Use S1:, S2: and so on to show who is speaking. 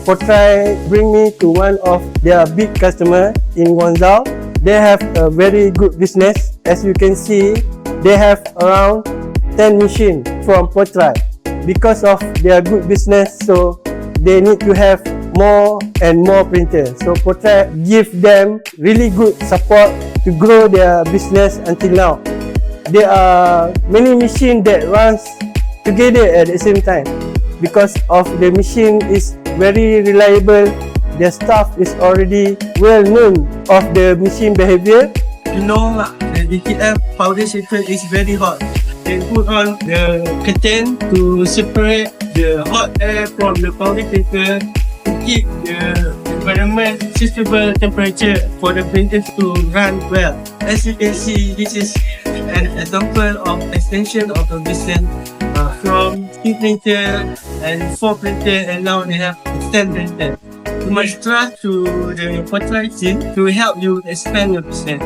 S1: PO-TRY bring me to one of their big customer in Guangzhou. They have a very good business. As you can see, they have around 10 machines from PO-TRY. Because of their good business, so they need to have more and more printers. So PO-TRY give them really good support to grow their business until now. There are many machines that runs together at the same time. Because of the machine is very reliable, the staff is already well known of the machine behavior.
S2: You know, the DTF powder shaper is very hot. They put on the curtain to separate the hot air from the powder shaper to keep the environment suitable temperature for the printers to run well. As you can see, this is an example of extension of the business from 3 printer and 4 printer, and now they have 10 printer. You must trust to the PO-TRY team to help you expand your business.